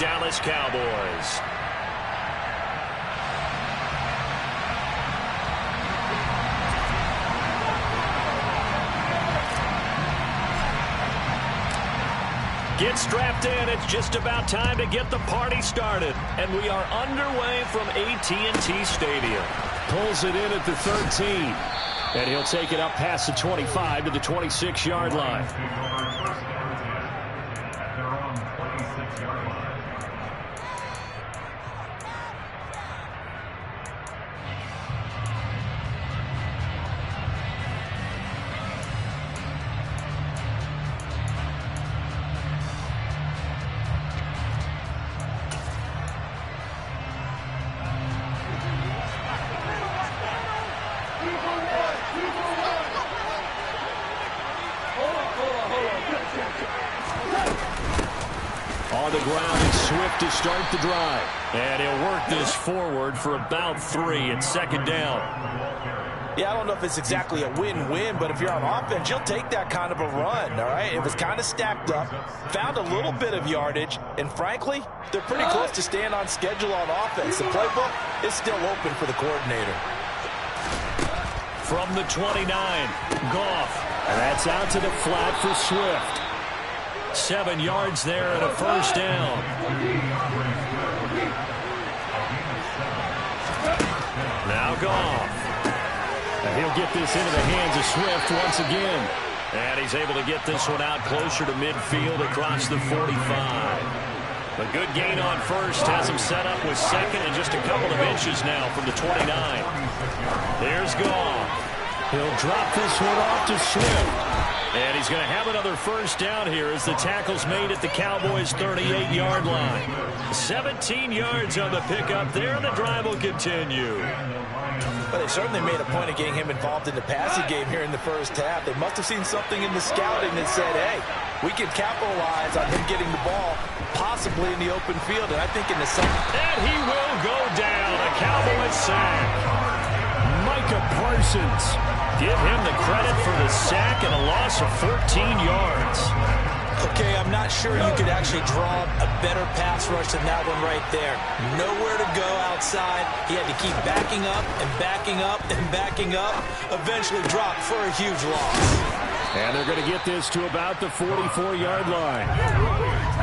Dallas Cowboys. Get strapped in. It's just about time to get the party started. And we are underway from AT&T Stadium. Pulls it in at the 13. And he'll take it up past the 25 to the 26-yard line. On the ground, it's Swift to start the drive. And he'll work this forward for about 3. It's second down. Yeah, I don't know if it's exactly a win-win, but if you're on offense, you'll take that kind of a run, all right? It was kind of stacked up, found a little bit of yardage, and frankly, they're pretty close to staying on schedule on offense. The playbook is still open for the coordinator. From the 29, Goff. And that's out to the flat for Swift. 7 yards there and a first down. Now Goff. And he'll get this into the hands of Swift once again. And he's able to get this one out closer to midfield across the 45. A good gain on first has him set up with second and just a couple of inches now from the 29. There's Goff. He'll drop this one off to Swift. And he's going to have another first down here as the tackle's made at the Cowboys' 38-yard line. 17 yards on the pickup there, and the drive will continue. But they certainly made a point of getting him involved in the passing game here in the first half. They must have seen something in the scouting that said, hey, we can capitalize on him getting the ball, possibly in the open field. And I think in the second. And he will go down. A Cowboys sack. Micah Parsons. Give him the credit for the sack and a loss of 14 yards. Okay, I'm not sure you could actually draw a better pass rush than that one right there. Nowhere to go outside. He had to keep backing up and backing up and backing up. Eventually dropped for a huge loss. And they're going to get this to about the 44-yard line.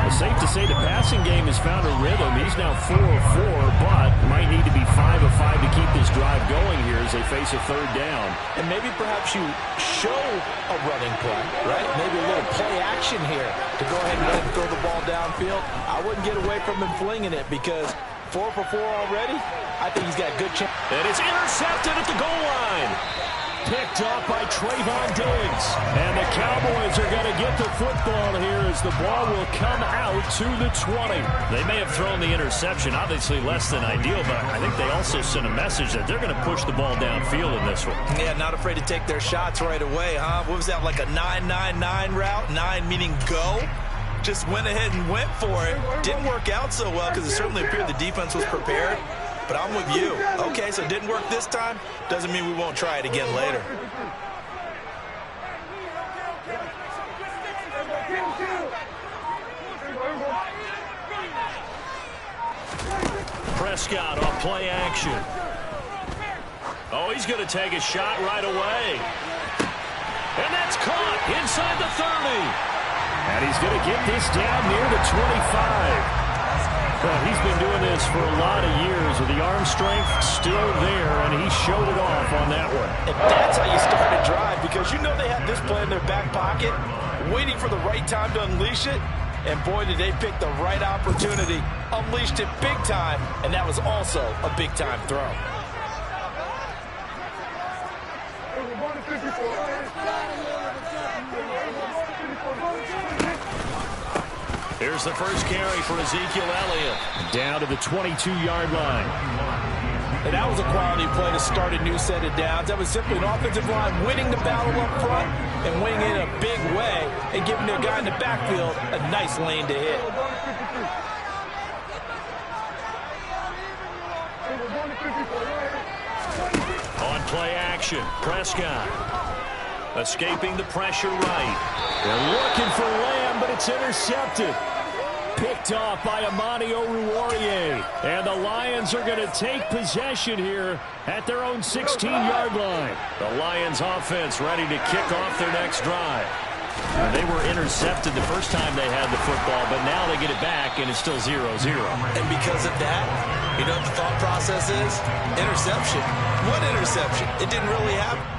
It's safe to say the passing game has found a rhythm. He's now 4 of 4, but might need to be 5 of 5 to keep this drive going here as they face a third down. And maybe perhaps you show a running play, right? Maybe a little play action here to go ahead and let him throw the ball downfield. I wouldn't get away from him flinging it because 4 for 4 already, I think he's got a good chance. And it's intercepted at the goal line. Picked off by Trayvon Diggs. And the Cowboys are going to get the football here as the ball will come out to the 20. They may have thrown the interception, obviously less than ideal, but I think they also sent a message that they're going to push the ball downfield in this one. Yeah, not afraid to take their shots right away, huh? What was that, like a 9-9-9 route? 9 meaning go? Just went ahead and went for it. Didn't work out so well because it certainly appeared the defense was prepared. But I'm with you. Okay, so it didn't work this time. Doesn't mean we won't try it again later. Prescott on play action. Oh, he's going to take a shot right away. And that's caught inside the 30. And he's going to get this down near the 25. Well, he's been doing this for a lot of years with the arm strength still there, and he showed it off on that one. And that's how you start a drive, because you know they have this play in their back pocket, waiting for the right time to unleash it. And boy, did they pick the right opportunity. Unleashed it big time, and that was also a big-time throw. Here's the first carry for Ezekiel Elliott. Down to the 22-yard line. And that was a quality play to start a new set of downs. That was simply an offensive line winning the battle up front and winning it in a big way and giving their guy in the backfield a nice lane to hit. On play action, Prescott. Escaping the pressure right. They're looking for Lamb, but it's intercepted. Picked off by Amani Oruwariye. And the Lions are going to take possession here at their own 16-yard line. The Lions offense ready to kick off their next drive. They were intercepted the first time they had the football, but now they get it back, and it's still 0-0. And because of that, you know what the thought process is? Interception. What interception? It didn't really happen.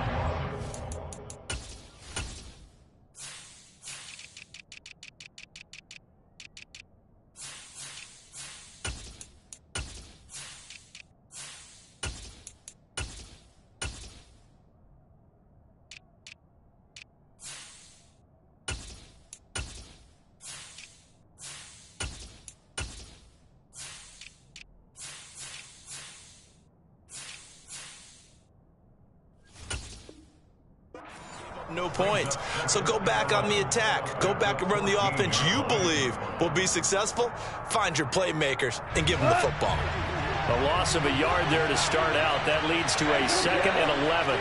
No points. So go back on the attack. Go back and run the offense you believe will be successful. Find your playmakers and give them the football. A loss of a yard there to start out. That leads to a 2nd and 11.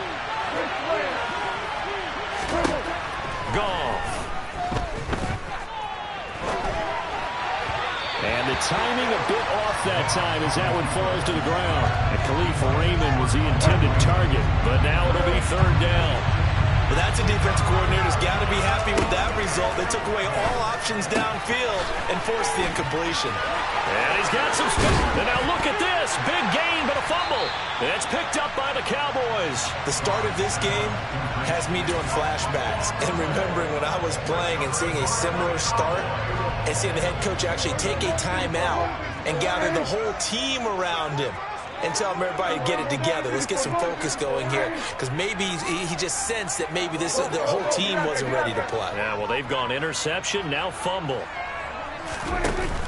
Goff. And the timing a bit off that time as that one falls to the ground. And Khalif Raymond was the intended target, but now it'll be 3rd down. Well, that's a defensive coordinator's got to be happy with that result. They took away all options downfield and forced the incompletion. And he's got some space. And now look at this. Big gain, but a fumble. It's picked up by the Cowboys. The start of this game has me doing flashbacks and remembering when I was playing and seeing a similar start and seeing the head coach actually take a timeout and gather the whole team around him and tell everybody to get it together. Let's get some focus going here, because maybe he just sensed that maybe the whole team wasn't ready to play. Yeah, well, they've gone interception, now fumble.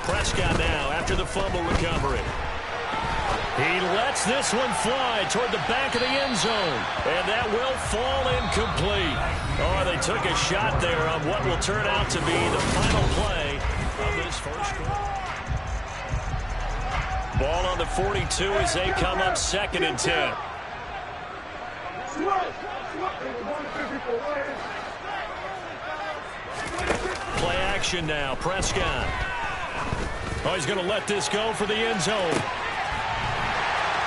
Prescott now after the fumble recovery. He lets this one fly toward the back of the end zone, and that will fall incomplete. Oh, they took a shot there on what will turn out to be the final play of this first quarter. Ball on the 42 as they come up 2nd and 10. Play action now. Prescott. Oh, he's going to let this go for the end zone.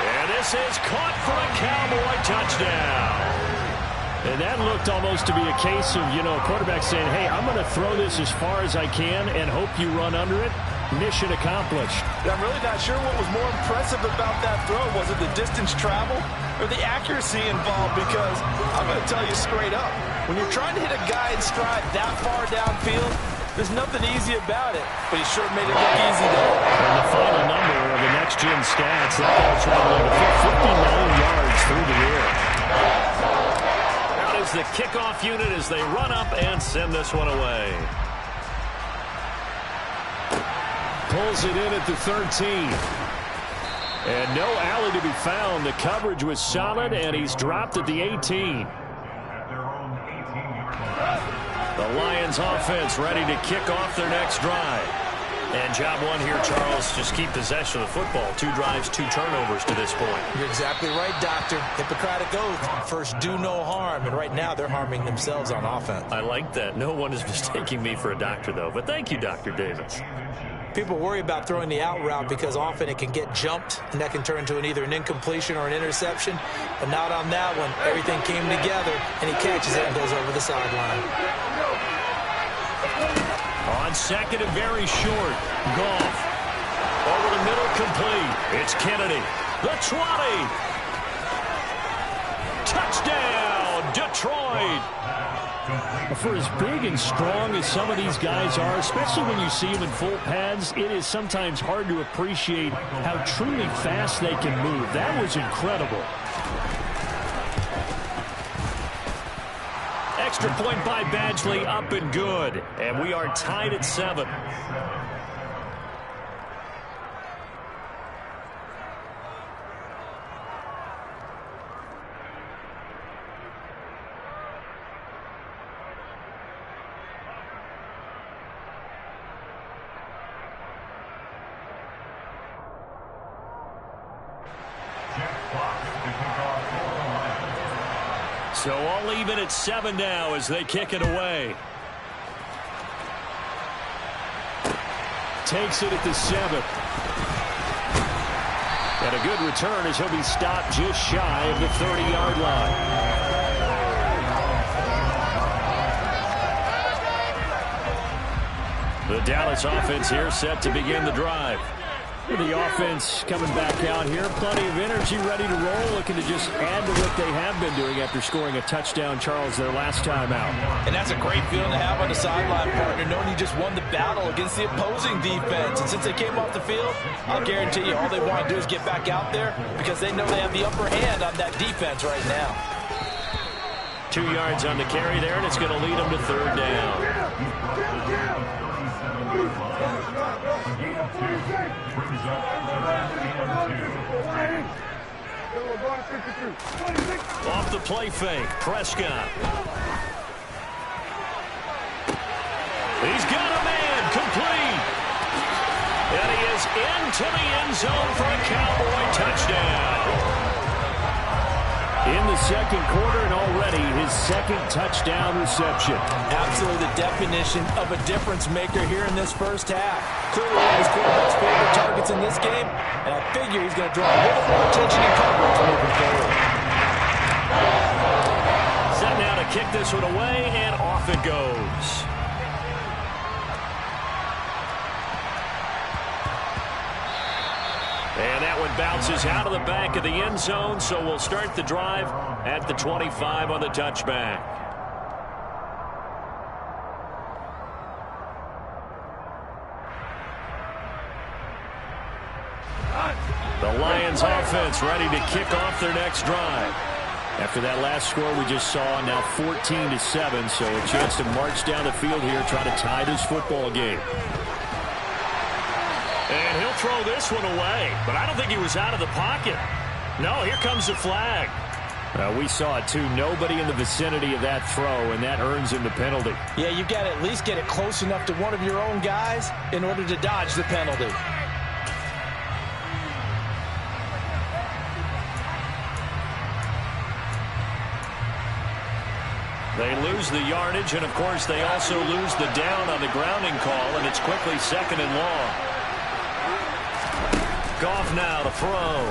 And this is caught for a Cowboy touchdown. And that looked almost to be a case of, you know, a quarterback saying, hey, I'm going to throw this as far as I can and hope you run under it. Mission accomplished. I'm really not sure what was more impressive about that throw. Was it the distance travel or the accuracy involved? Because I'm going to tell you straight up, when you're trying to hit a guy in stride that far downfield, there's nothing easy about it. But he sure made it look easy there. And the final number of the next-gen stats, that ball traveling to 59 yards through the air. Out is the kickoff unit as they run up and send this one away. Pulls it in at the 13. And no alley to be found. The coverage was solid, and he's dropped at the 18. The Lions offense ready to kick off their next drive. And job one here, Charles, just keep possession of the football. 2 drives, 2 turnovers to this point. You're exactly right, Doctor. Hippocratic oath. First, do no harm. And right now, they're harming themselves on offense. I like that. No one is mistaking me for a doctor, though. But thank you, Dr. Davis. People worry about throwing the out route because often it can get jumped, and that can turn into either an incompletion or an interception. But not on that one. Everything came together, and he catches it and goes over the sideline. On 2nd and very short, Goff. Over the middle, complete. It's Kennedy. The 20. Touchdown, Detroit. For as big and strong as some of these guys are, especially when you see them in full pads, it is sometimes hard to appreciate how truly fast they can move. That was incredible. Extra point by Badgley, up and good. And we are tied at 7. So all even at 7 now as they kick it away. takes it at the 7. And a good return as he'll be stopped just shy of the 30-yard line. The Dallas offense here set to begin the drive. The offense coming back out here. Plenty of energy, ready to roll, looking to just add to what they have been doing after scoring a touchdown, Charles, their last time out. And that's a great feeling to have on the sideline, partner, knowing you just won the battle against the opposing defense. And since they came off the field, I'll guarantee you all they want to do is get back out there because they know they have the upper hand on that defense right now. 2 yards on the carry there, and it's going to lead them to 3rd down. Off the play fake, Prescott. He's got a man, complete. And he is into the end zone for a Cowboy touchdown. In the 2nd quarter, and already his 2nd touchdown reception. Absolutely the definition of a difference maker here in this first half. Clearly one of his quarterback's favorite targets in this game, and I figure he's going to draw a little more attention and coverage moving forward. Set now to kick this one away, and off it goes. And that one bounces out of the back of the end zone, so we'll start the drive at the 25 on the touchback. The Lions offense ready to kick off their next drive. After that last score we just saw, now 14-7, so a chance to march down the field here, try to tie this football game. And he'll throw this one away, but I don't think he was out of the pocket. No, here comes the flag. We saw it too. Nobody in the vicinity of that throw, and that earns him the penalty. Yeah, you've got to at least get it close enough to one of your own guys in order to dodge the penalty. They lose the yardage, and of course they also lose the down on the grounding call, and it's quickly 2nd and long. Goff now to throw.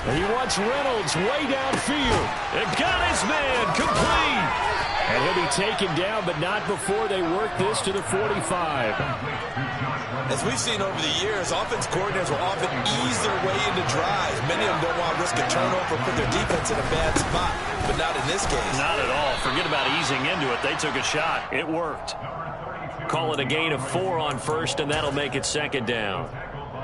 And he wants Reynolds way downfield. And got his man complete. And he'll be taken down, but not before they work this to the 45. As we've seen over the years, offense coordinators will often ease their way into drives. Many of them don't want to risk a turnover or put their defense in a bad spot, but not in this case. Not at all. Forget about easing into it. They took a shot. It worked. Call it a gain of 4 on 1st, and that'll make it 2nd down.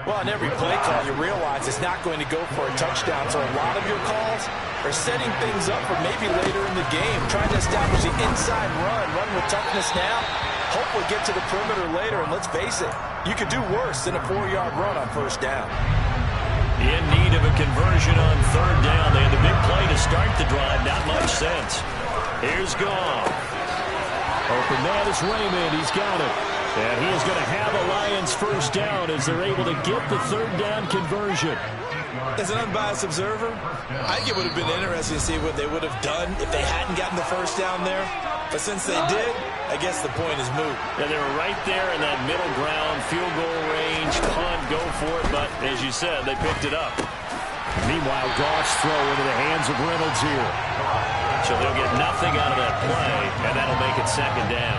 Well, on every play call, you realize it's not going to go for a touchdown, so a lot of your calls are setting things up for maybe later in the game, trying to establish the inside run with toughness now, hopefully get to the perimeter later, and let's face it, you could do worse than a 4-yard run on 1st down. In need of a conversion on 3rd down. They had the big play to start the drive, not much sense. Here's Goff. Open man is Raymond, he's got it. And he is going to have a Lions 1st down as they're able to get the 3rd down conversion. As an unbiased observer, I think it would have been interesting to see what they would have done if they hadn't gotten the 1st down there. But since they did, I guess the point is moot. Yeah, they were right there in that middle ground, field goal range, punt, go for it. But as you said, they picked it up. Meanwhile, Goff's throw into the hands of Reynolds here. So they'll get nothing out of that play, and that'll make it 2nd down.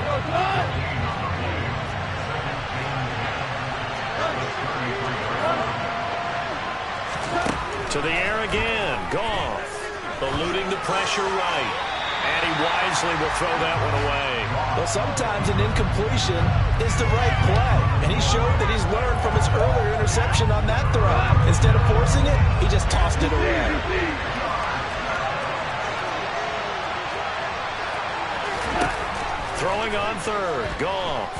To the air again. Goff eluding the pressure right. And he wisely will throw that one away. Well, sometimes an incompletion is the right play. And he showed that he's learned from his earlier interception on that throw. Instead of forcing it, he just tossed it away. Throwing on 3rd. Goff.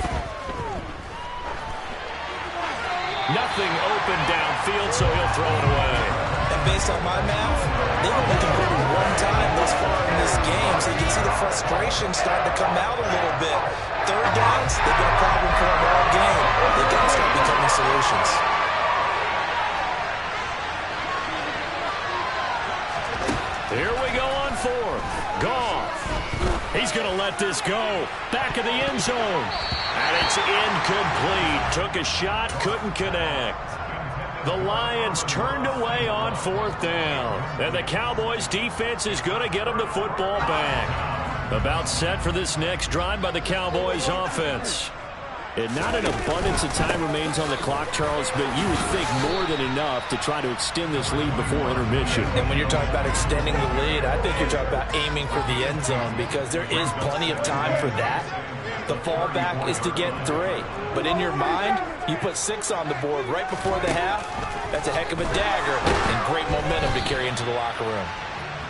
Nothing open downfield, so he'll throw it away. And based on my math, they've only converted 1 time thus far in this game, so you can see the frustration starting to come out a little bit. 3rd downs, they've been a problem for them all game. They've got to start becoming solutions. Here we go on 4th. Goff. He's going to let this go. Back of the end zone. And it's incomplete. Took a shot, couldn't connect. The Lions turned away on 4th down. And the Cowboys defense is going to get them the football back. About set for this next drive by the Cowboys offense. And not an abundance of time remains on the clock, Charles, but you would think more than enough to try to extend this lead before intermission. And when you're talking about extending the lead, I think you're talking about aiming for the end zone because there is plenty of time for that. The fallback is to get 3. But in your mind, you put 6 on the board right before the half. That's a heck of a dagger and great momentum to carry into the locker room.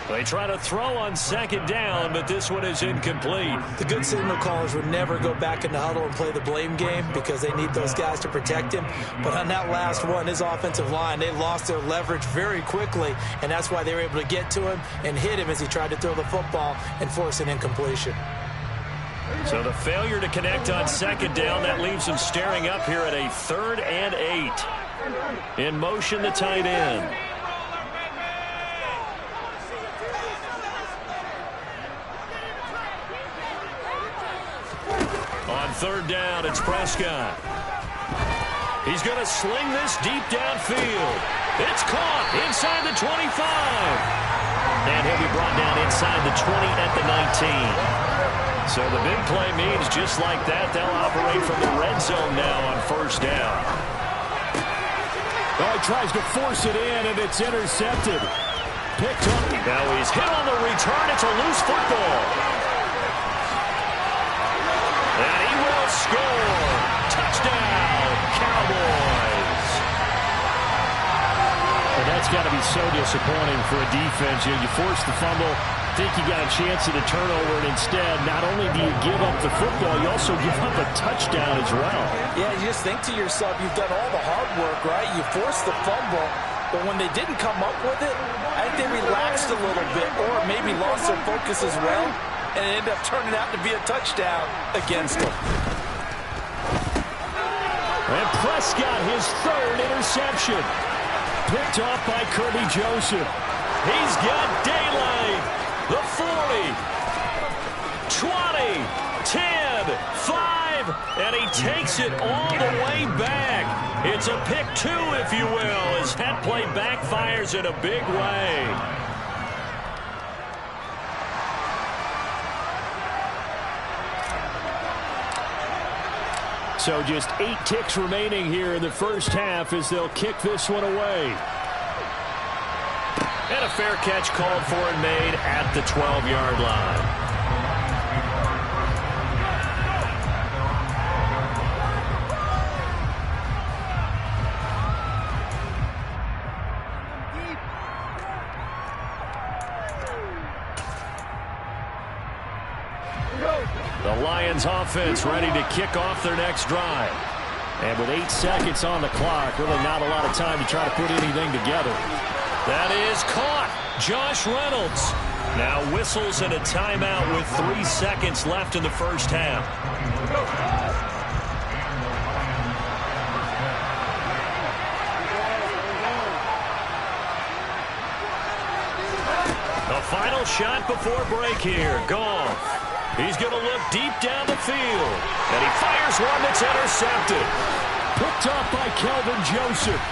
They try to throw on 2nd down, but this one is incomplete. The good signal callers would never go back in the huddle and play the blame game because they need those guys to protect him. But on that last one, his offensive line, they lost their leverage very quickly, and that's why they were able to get to him and hit him as he tried to throw the football and force an incompletion. So the failure to connect on 2nd down, that leaves him staring up here at a 3rd and 8. In motion, the tight end. On 3rd down, it's Prescott. He's going to sling this deep downfield. It's caught inside the 25. And he'll be brought down inside the 20 at the 19. So the big play means just like that, they'll operate from the red zone now on 1st down. Oh, he tries to force it in, and it's intercepted. Picked up. Now he's hit on the return. It's a loose football. And he will score. Touchdown, Cowboys. And that's got to be so disappointing for a defense. You force the fumble, think you got a chance at a turnover, and instead, not only do you give up the football, you also give up a touchdown as well. Yeah, you just think to yourself, you've done all the hard work, right? You forced the fumble, but when they didn't come up with it, I think they relaxed a little bit or maybe lost their focus as well, and it ended up turning out to be a touchdown against them. And Prescott, his 3rd interception. Picked off by Kirby Joseph. He's got daylight. The 40, 20, 10, 5, and he takes it all the way back. It's a pick 2, if you will, as that play backfires in a big way. So just 8 ticks remaining here in the first half as they'll kick this one away. And a fair catch called for and made at the 12-yard line. The Lions offense ready to kick off their next drive. And with 8 seconds on the clock, really not a lot of time to try to put anything together. That is caught. Josh Reynolds now whistles in a timeout with 3 seconds left in the first half. The final shot before break here. Goff. He's going to look deep down the field. And he fires one that's intercepted. Picked off by Kelvin Joseph.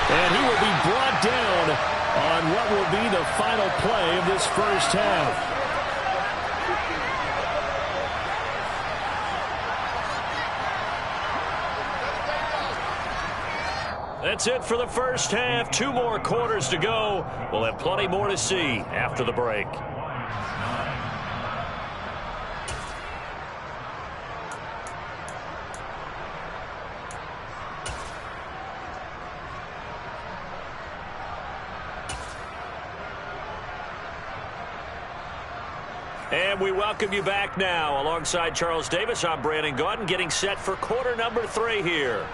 And he will be brought down on what will be the final play of this first half. That's it for the first half. 2 more quarters to go. We'll have plenty more to see after the break. And we welcome you back now. Alongside Charles Davis, I'm Brandon Gaudin, getting set for quarter number 3 here.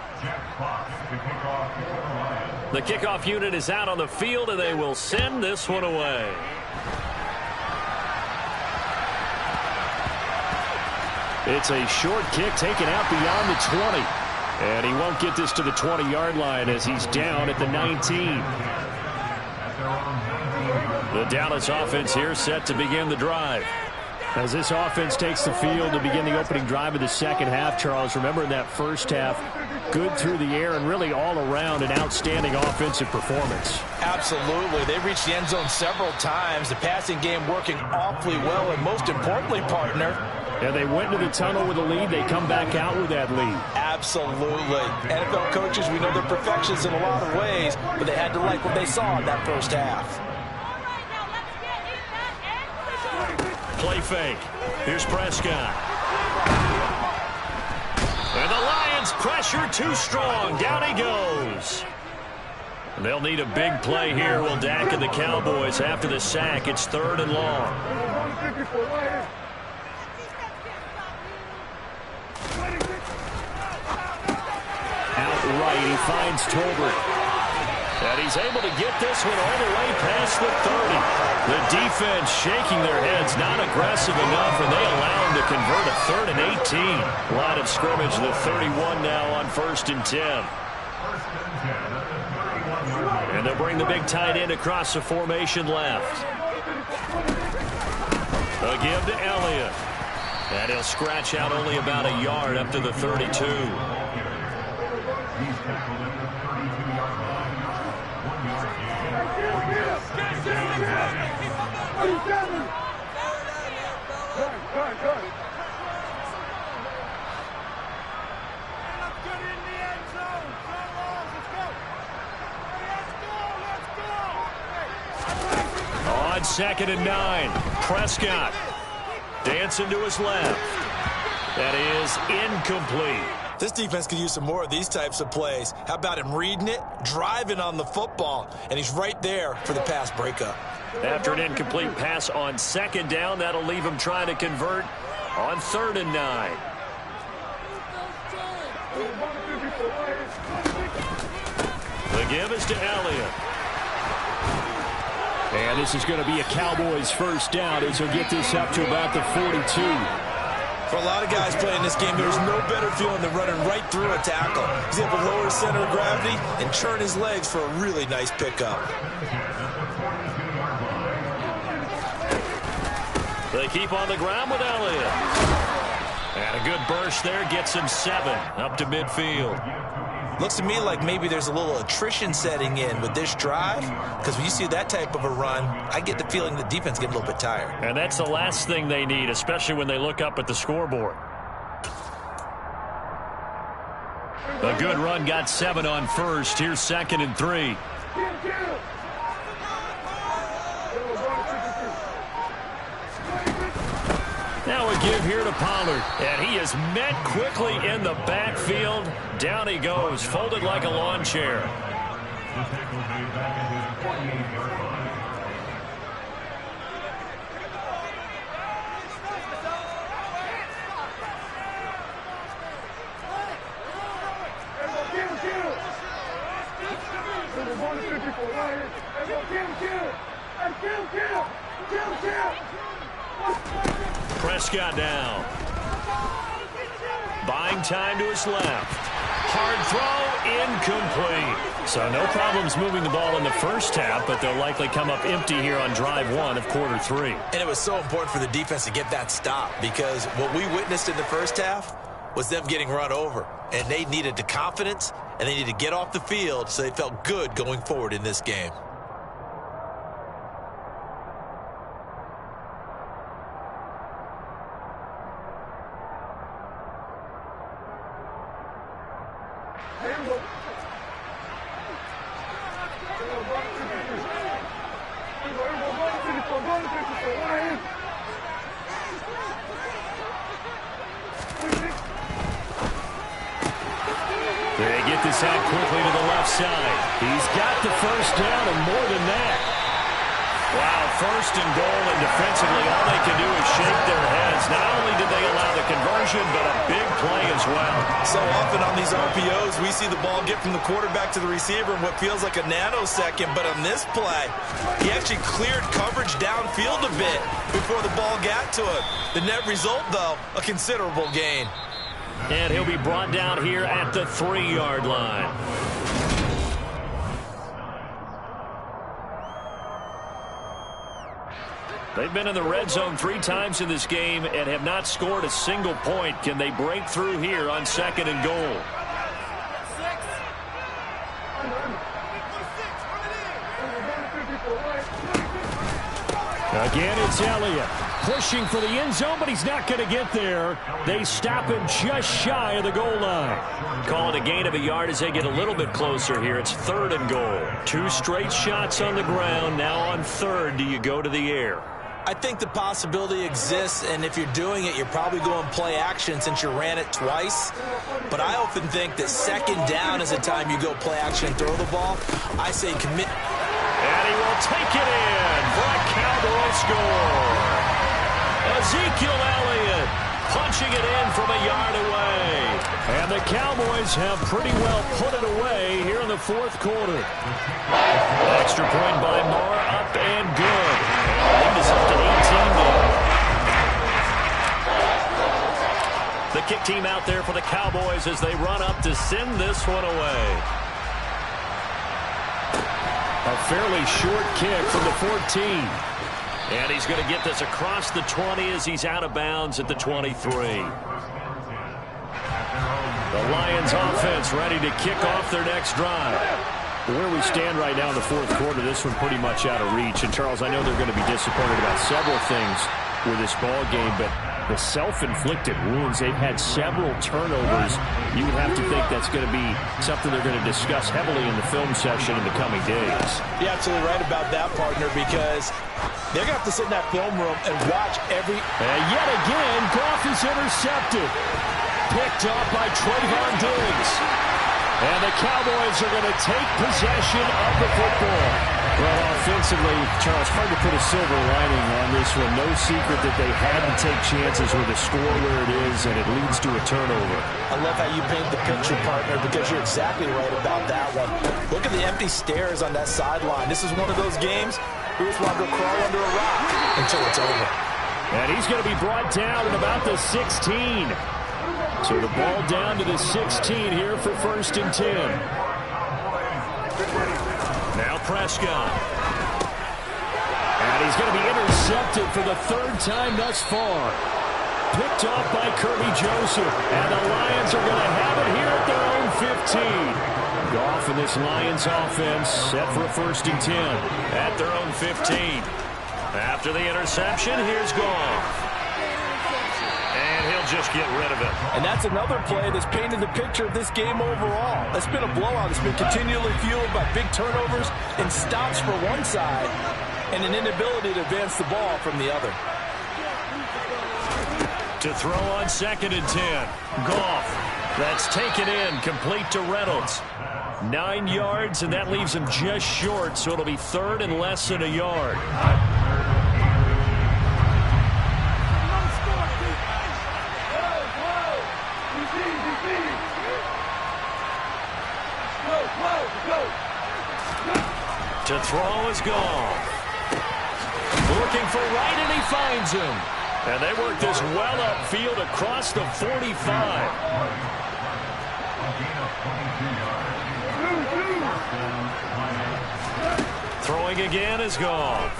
The kickoff unit is out on the field, and they will send this one away. It's a short kick taken out beyond the 20. And he won't get this to the 20-yard line as he's down at the 19. The Dallas offense here set to begin the drive. As this offense takes the field to begin the opening drive of the second half, Charles, remember in that first half, good through the air and really all around an outstanding offensive performance. Absolutely. They reached the end zone several times. The passing game working awfully well, and most importantly, partner, and they went to the tunnel with a lead. They come back out with that lead. Absolutely. NFL coaches, we know they're perfectionists in a lot of ways, but they had to like what they saw in that first half. Play fake. Here's Prescott. And the Lions pressure too strong. Down he goes. And they'll need a big play here. Will Dak and the Cowboys after the sack. It's 3rd and long. Outright, he finds Tolbert. And he's able to get this one all the way past the 30. The defense shaking their heads, not aggressive enough, and they allow him to convert a 3rd and 18. Line of scrimmage, the 31 now on 1st and 10. And they'll bring the big tight end across the formation left. A give to Elliott. And he'll scratch out only about a yard up to the 32. On 2nd and 9, Prescott dancing to his left. That is incomplete. This defense could use some more of these types of plays. How about him reading it, driving on the football, and he's right there for the pass breakup. After an incomplete pass on 2nd down, that'll leave him trying to convert on 3rd and 9. The give is to Elliott. And this is going to be a Cowboys first down as he'll get this up to about the 42. For a lot of guys playing this game, there's no better feeling than running right through a tackle. He's able to lower his center of gravity and churn his legs for a really nice pickup. They keep on the ground with Elliott. And a good burst there gets him 7 up to midfield. Looks to me like maybe there's a little attrition setting in with this drive, because when you see that type of a run, I get the feeling the defense getting a little bit tired. And that's the last thing they need, especially when they look up at the scoreboard. A good run got 7 on 1st. Here's 2nd and 3. Now a give here to Pollard. And he is met quickly in the backfield. Down he goes, folded like a lawn chair. Prescott down. Buying time to his left. Hard throw, incomplete. So no problems moving the ball in the first half, but they'll likely come up empty here on drive 1 of quarter 3. And it was so important for the defense to get that stop, because what we witnessed in the first half was them getting run over. And they needed the confidence, and they needed to get off the field so they felt good going forward in this game. They get this out quickly to the left side. He's got the first down and more than that. Wow, 1st and goal, and defensively all they can do is shake their heads. Not only did they allow the conversion, but a big play as well. So often on these RPOs, we see the ball get from the quarterback to the receiver in what feels like a nanosecond, but on this play, he actually cleared coverage downfield a bit before the ball got to him. The net result, though, a considerable gain. And he'll be brought down here at the 3-yard line. They've been in the red zone 3 times in this game and have not scored a single point. Can they break through here on 2nd and goal? Again, it's Elliott pushing for the end zone, but he's not going to get there. They stop him just shy of the goal line. Call it a gain of a yard as they get a little bit closer here. It's 3rd and goal. 2 straight shots on the ground. Now on 3rd, do you go to the air? I think the possibility exists, and if you're doing it, you're probably going play action since you ran it twice. But I often think that 2nd down is the time you go play action and throw the ball. I say commit. And he will take it in for a Cowboy score. Ezekiel Elliott punching it in from a yard away. And the Cowboys have pretty well put it away here in the 4th quarter. Extra point by Moore, up and good. Lead is up to 18 now. The kick team out there for the Cowboys as they run up to send this one away. A fairly short kick from the 14. And he's going to get this across the 20 as he's out of bounds at the 23. The Lions offense ready to kick off their next drive. Where we stand right now in the 4th quarter, this one pretty much out of reach. And, Charles, I know they're going to be disappointed about several things with this ball game, but the self-inflicted wounds, they've had several turnovers. You would have to think that's going to be something they're going to discuss heavily in the film session in the coming days. You're absolutely right about that, partner, because they're going to have to sit in that film room and watch every... And yet again, Goff is intercepted. Picked up by Trayvon Diggs. And the Cowboys are going to take possession of the football. Well, offensively, Charles, hard to put a silver lining on this one. No secret that they had to take chances with a score where it is, and it leads to a turnover. I love how you paint the picture, partner, because you're exactly right about that one. Look at the empty stares on that sideline. This is one of those games we just want to go crawl under a rock until it's over. And he's going to be brought down at about the 16. So the ball down to the 16 here for 1st and 10. Now Prescott. And he's going to be intercepted for the 3rd time thus far. Picked off by Kirby Joseph. And the Lions are going to have it here at their own 15. Goff in this Lions offense set for a 1st and 10. At their own 15. After the interception, here's Goff. And he'll just get rid of it. And that's another play that's painted the picture of this game overall. It's been a blowout. It's been continually fueled by big turnovers and stops for one side and an inability to advance the ball from the other. To throw on 2nd and 10. Goff. That's taken in, complete to Reynolds. 9 yards, and that leaves him just short, so it'll be 3rd and less than a yard. To throw is Goff. Looking for right, and he finds him. And they work this well upfield across the 45. Throwing again is Goff.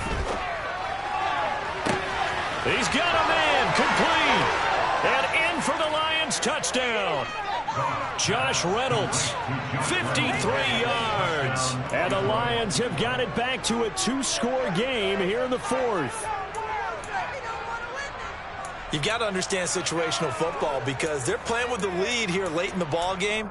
He's got a man, complete. And in for the Lions touchdown. Josh Reynolds, 53 yards. And the Lions have got it back to a 2-score game here in the 4th. You've got to understand situational football because they're playing with the lead here late in the ball game.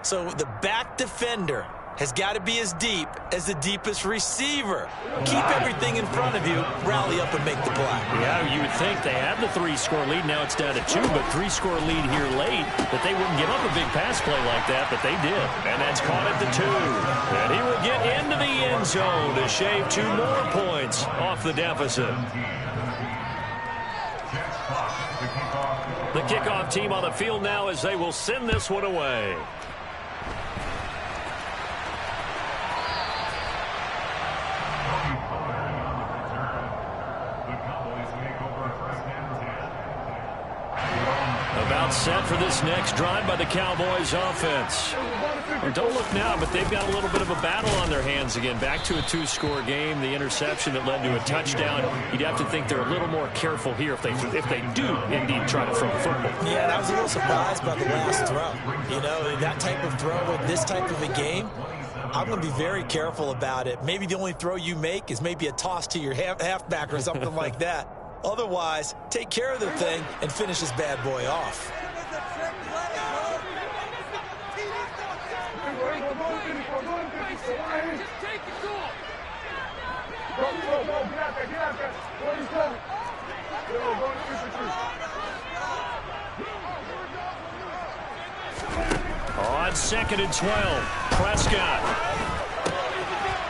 So the back defender has got to be as deep as the deepest receiver. Keep everything in front of you, rally up and make the play. Yeah, you would think they had the 3-score lead. Now it's down to 2, but 3-score lead here late. But they wouldn't give up a big pass play like that, but they did. And that's caught at the 2. And he will get into the end zone to shave 2 more points off the deficit. The kickoff team on the field now as they will send this one away. About set for for this next drive by the Cowboys offense. And don't look now, but they've got a little bit of a battle on their hands again. Back to a two-score game. The interception that led to a touchdown. You'd have to think they're a little more careful here if they do indeed try to throw the football. Yeah, and I was a little surprised by the last throw. You know, that type of throw in this type of a game, I'm going to be very careful about it. Maybe the only throw you make is maybe a toss to your halfback or something like that. Otherwise, take care of the thing and finish this bad boy off. On 2nd and 12, Prescott.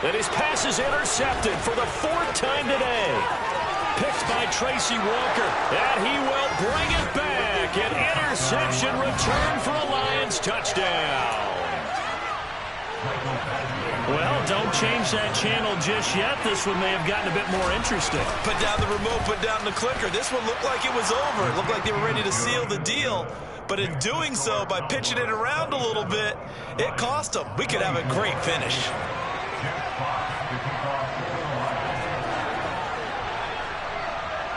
And his pass is intercepted for the 4th time today. Picked by Tracy Walker, and he will bring it back. An interception return for a Lions touchdown. Well, don't change that channel just yet. This one may have gotten a bit more interesting. Put down the remote, put down the clicker. This one looked like it was over. It looked like they were ready to seal the deal. But in doing so, by pitching it around a little bit, it cost them. We could have a great finish.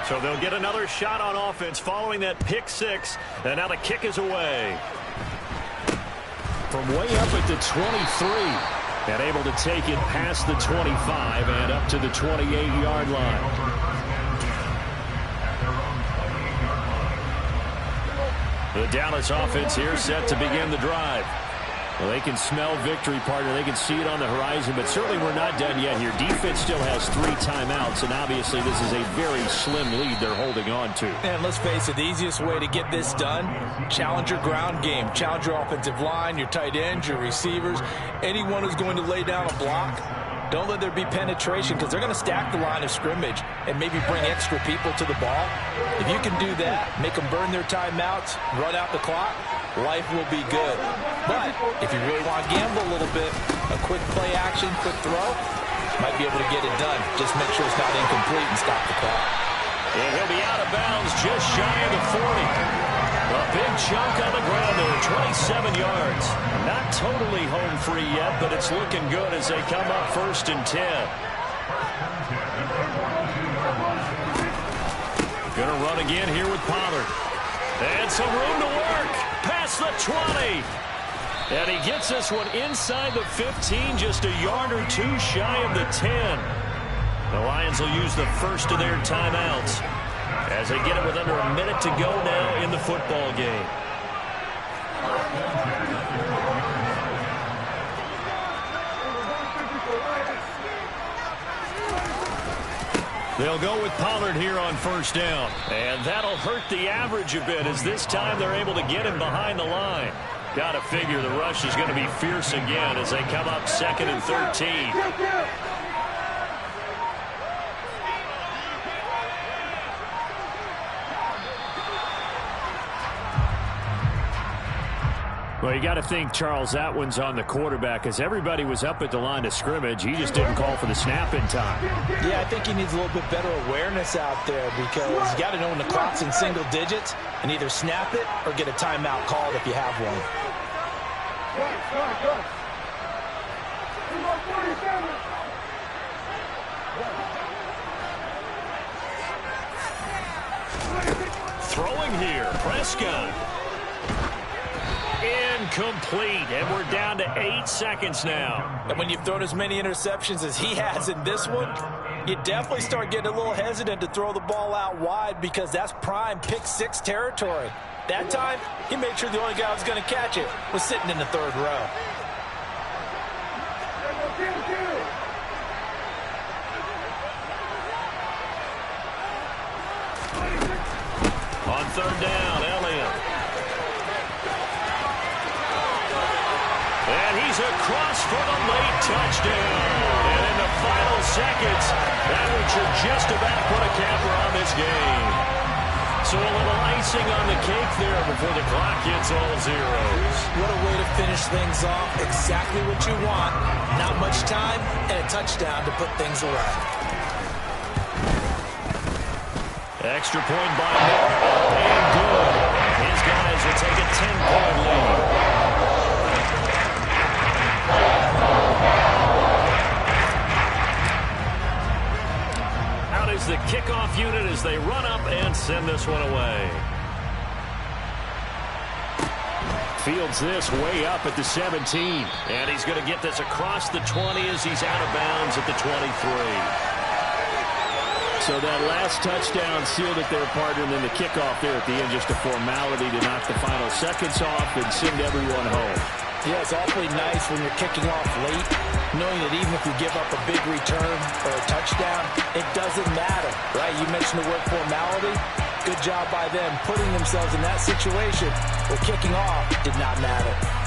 So they'll get another shot on offense following that pick six. And now the kick is away. From way up at the 23. And able to take it past the 25 and up to the 28-yard line. The Dallas offense here set to begin the drive. Well, they can smell victory, partner. They can see it on the horizon, but certainly we're not done yet here. Defense still has 3 timeouts, and obviously this is a very slim lead they're holding on to. And let's face it, the easiest way to get this done, challenge your ground game. Challenge your offensive line, your tight ends, your receivers, anyone who's going to lay down a block. Don't let there be penetration because they're going to stack the line of scrimmage and maybe bring extra people to the ball. If you can do that, make them burn their timeouts, run out the clock, life will be good. But if you really want to gamble a little bit, a quick play action, quick throw, might be able to get it done. Just make sure it's not incomplete and stop the clock. And he'll be out of bounds just shy of the 40. A big chunk on the ground there, 27 yards. Not totally home free yet, but it's looking good as they come up 1st and 10. Gonna run again here with Pollard. And some room to work. Past the 20. And he gets this one inside the 15, just a yard or 2 shy of the 10. The Lions will use the first of their timeouts as they get it with under a minute to go now in the football game. They'll go with Pollard here on 1st down. And that'll hurt the average a bit as this time they're able to get him behind the line. Got to figure the rush is going to be fierce again as they come up 2nd and 13. Well, you got to think, Charles, that one's on the quarterback because everybody was up at the line of scrimmage. He just didn't call for the snap in time. Yeah, I think he needs a little bit better awareness out there because you got to know when the clock's in single digits and either snap it or get a timeout called if you have one. Throwing here, Prescott. Incomplete, and we're down to 8 seconds now. And when you've thrown as many interceptions as he has in this one, you definitely start getting a little hesitant to throw the ball out wide because that's prime pick 6 territory. That time, he made sure the only guy who was going to catch it was sitting in the 3rd row. On 3rd down, Elliott. And he's across for the late touchdown. And in the final seconds, that would just about put a capper on this game. So a little icing on the cake there before the clock hits all zeros. What a way to finish things off. Exactly what you want. Not much time and a touchdown to put things away. Extra point by Moore, and good. His guys will take a 10-point lead. Out is the kickoff unit as they run up and send this one away. Fields this way up at the 17. And he's going to get this across the 20 as he's out of bounds at the 23. So that last touchdown sealed it there, partner, and then the kickoff there at the end, just a formality to knock the final seconds off and send everyone home. Yeah, it's awfully nice when you're kicking off late, knowing that even if you give up a big return or a touchdown, it doesn't matter, right? You mentioned the word formality. Good job by them putting themselves in that situation where kicking off did not matter.